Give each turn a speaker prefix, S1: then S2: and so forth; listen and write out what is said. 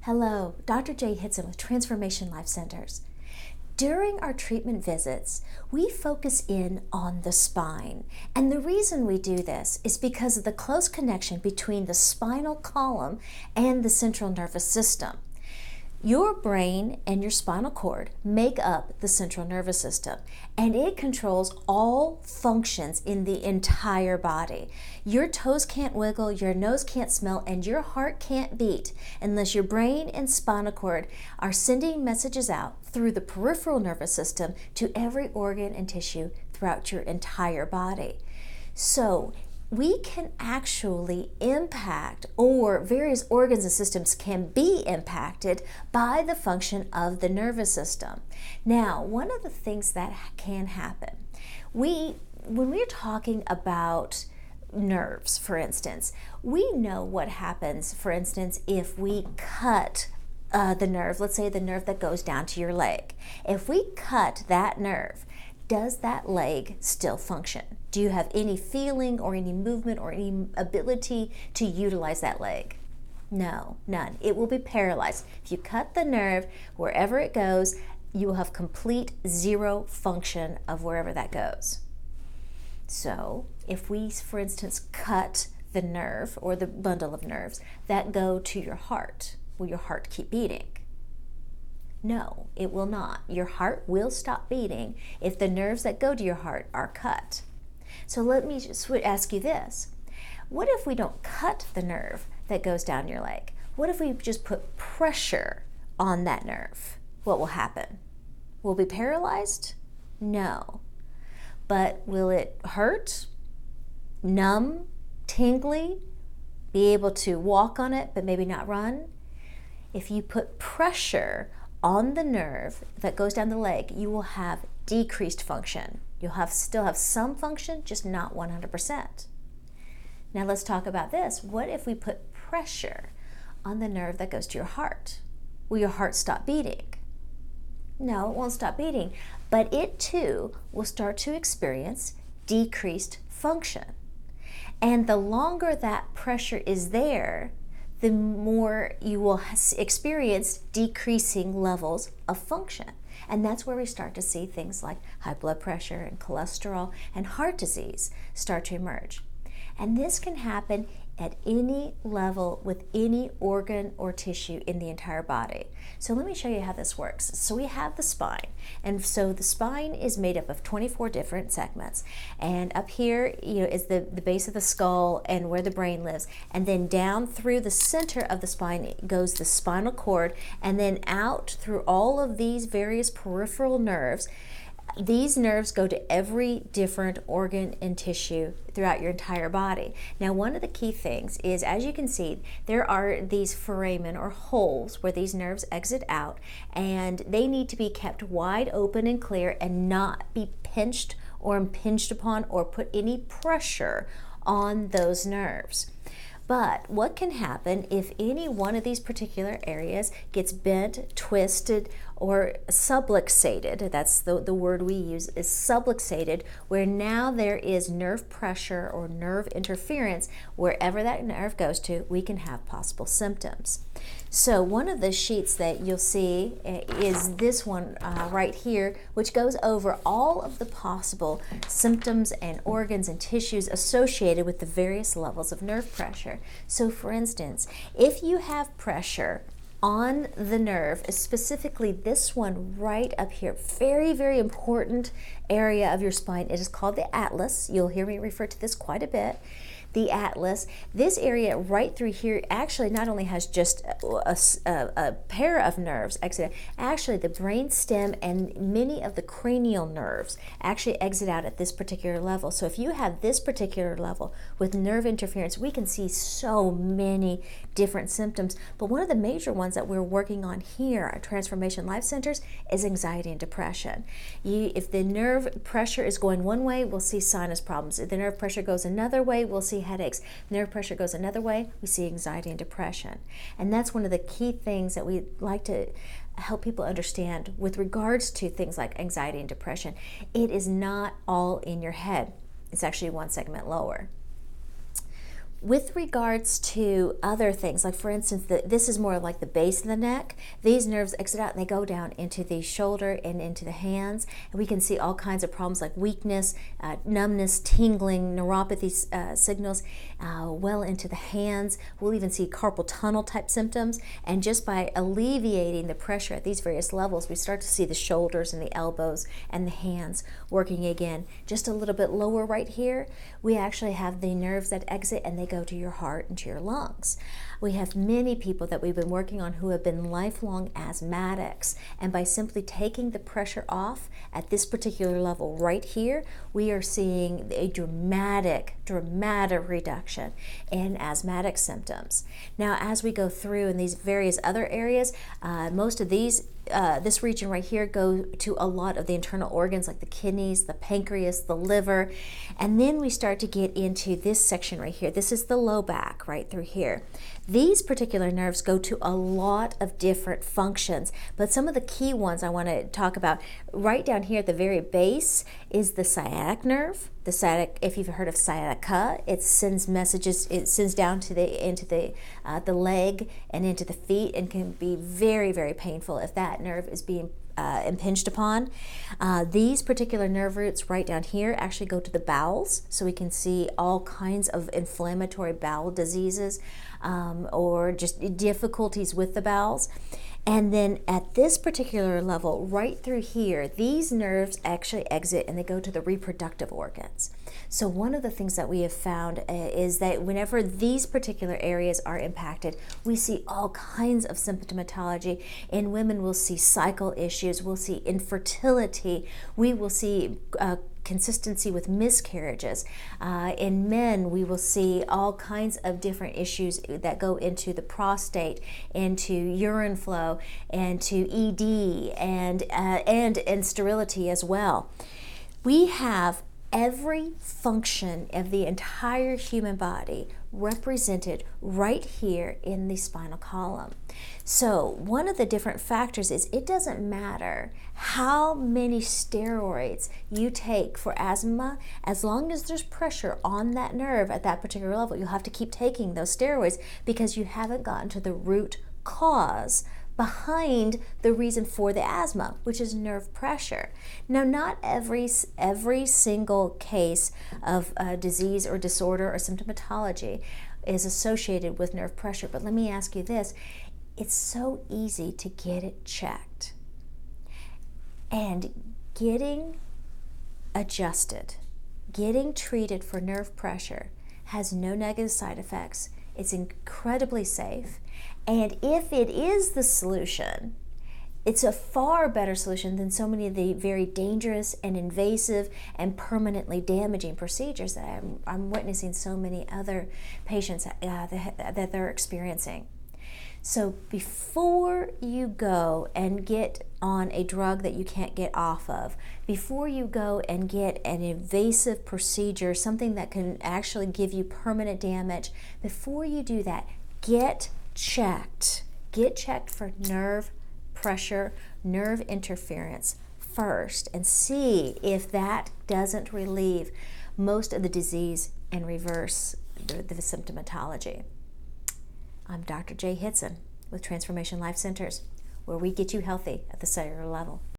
S1: Hello, Dr. Jay Hitson with Transformation Life Centers. During our treatment visits, we focus in on the spine. And the reason we do this is because of the close connection between the spinal column and the central nervous system. Your brain and your spinal cord make up the central nervous system, and it controls all functions in the entire body. Your toes can't wiggle, your nose can't smell, and your heart can't beat unless your brain and spinal cord are sending messages out through the peripheral nervous system to every organ and tissue throughout your entire body. So, we can actually impact, or various organs and systems can be impacted by the function of the nervous system. Now, one of the things that can happen, when we're talking about nerves, for instance, we know what happens, for instance, if we cut the nerve, let's say the nerve that goes down to your leg. If we cut that nerve, does that leg still function? Do you have any feeling or any movement or any ability to utilize that leg? No, none. It will be paralyzed. If you cut the nerve, wherever it goes, you will have complete zero function of wherever that goes. So if we, for instance, cut the nerve or the bundle of nerves that go to your heart, will your heart keep beating? No, it will not. Your heart will stop beating if the nerves that go to your heart are cut. So let me just ask you this. What if we don't cut the nerve that goes down your leg? What if we just put pressure on that nerve? What will happen? Will it be paralyzed? No. But will it hurt? Numb? Tingly? Be able to walk on it but maybe not run? If you put pressure on the nerve that goes down the leg, you will have decreased function. You'll still have some function, just not 100%. Now let's talk about this. What if we put pressure on the nerve that goes to your heart? Will your heart stop beating? No, it won't stop beating, but it too will start to experience decreased function. And the longer that pressure is there, the more you will experience decreasing levels of function. And that's where we start to see things like high blood pressure and cholesterol and heart disease start to emerge. And this can happen at any level with any organ or tissue in the entire body. So let me show you how this works. So we have the spine, and so the spine is made up of 24 different segments, and up here is the base of the skull and where the brain lives, and then down through the center of the spine goes the spinal cord, and then out through all of these various peripheral nerves. These nerves go to every different organ and tissue throughout your entire body. Now, one of the key things is, as you can see, there are these foramen or holes where these nerves exit out, and they need to be kept wide open and clear and not be pinched or impinged upon or put any pressure on those nerves. But what can happen if any one of these particular areas gets bent, twisted, or subluxated? That's the word we use, is subluxated, where now there is nerve pressure or nerve interference. Wherever that nerve goes to, we can have possible symptoms. So one of the sheets that you'll see is this one right here, which goes over all of the possible symptoms and organs and tissues associated with the various levels of nerve pressure. So for instance, if you have pressure on the nerve, specifically this one right up here, very, very important area of your spine. It is called the atlas. You'll hear me refer to this quite a bit. The atlas, this area right through here actually not only has just a pair of nerves exit, actually the brain stem and many of the cranial nerves actually exit out at this particular level. So if you have this particular level with nerve interference, we can see so many different symptoms. But one of the major ones that we're working on here at Transformation Life Centers is anxiety and depression. If the nerve pressure is going one way, we'll see sinus problems. If the nerve pressure goes another way, we'll see headaches. Nerve pressure goes another way, we see anxiety and depression. And that's one of the key things that we like to help people understand with regards to things like anxiety and depression. It is not all in your head. It's actually one segment lower. With regards to other things, like for instance, this is more like the base of the neck. These nerves exit out and they go down into the shoulder and into the hands. And we can see all kinds of problems like weakness, numbness, tingling, neuropathy signals well into the hands. We'll even see carpal tunnel type symptoms. And just by alleviating the pressure at these various levels, we start to see the shoulders and the elbows and the hands working again. Just a little bit lower right here, we actually have the nerves that exit and they go to your heart and to your lungs. We have many people that we've been working on who have been lifelong asthmatics, and by simply taking the pressure off at this particular level right here, we are seeing a dramatic reduction in asthmatic symptoms. Now, as we go through in these various other areas, most of these this region right here go to a lot of the internal organs like the kidneys, the pancreas, the liver, and then we start to get into this section right here. This is the low back right through here. These particular nerves go to a lot of different functions, but some of the key ones I want to talk about right down here at the very base is the sciatic nerve. The sciatic, if you've heard of sciatica, it sends messages. It sends down to into the leg and into the feet, and can be very painful if that nerve is being impinged upon. These particular nerve roots right down here actually go to the bowels, so we can see all kinds of inflammatory bowel diseases or just difficulties with the bowels. And then at this particular level, right through here, these nerves actually exit and they go to the reproductive organs. So one of the things that we have found is that whenever these particular areas are impacted, we see all kinds of symptomatology. In women, we'll see cycle issues, we'll see infertility, we will see consistency with miscarriages. In men, we will see all kinds of different issues that go into the prostate, into urine flow, and to ED, and sterility as well. We have every function of the entire human body represented right here in the spinal column. So one of the different factors is it doesn't matter how many steroids you take for asthma, as long as there's pressure on that nerve at that particular level, you'll have to keep taking those steroids because you haven't gotten to the root cause behind the reason for the asthma, which is nerve pressure. Now, not every single case of disease or disorder or symptomatology is associated with nerve pressure, but let me ask you this. It's so easy to get it checked. And getting adjusted, getting treated for nerve pressure has no negative side effects. It's incredibly safe. And if it is the solution, it's a far better solution than so many of the very dangerous and invasive and permanently damaging procedures that I'm witnessing so many other patients that they're experiencing. So before you go and get on a drug that you can't get off of, before you go and get an invasive procedure, something that can actually give you permanent damage, before you do that, get checked. Get checked for nerve pressure, nerve interference first, and see if that doesn't relieve most of the disease and reverse the symptomatology. I'm Dr. Jay Hitson with Transformation Life Centers, where we get you healthy at the cellular level.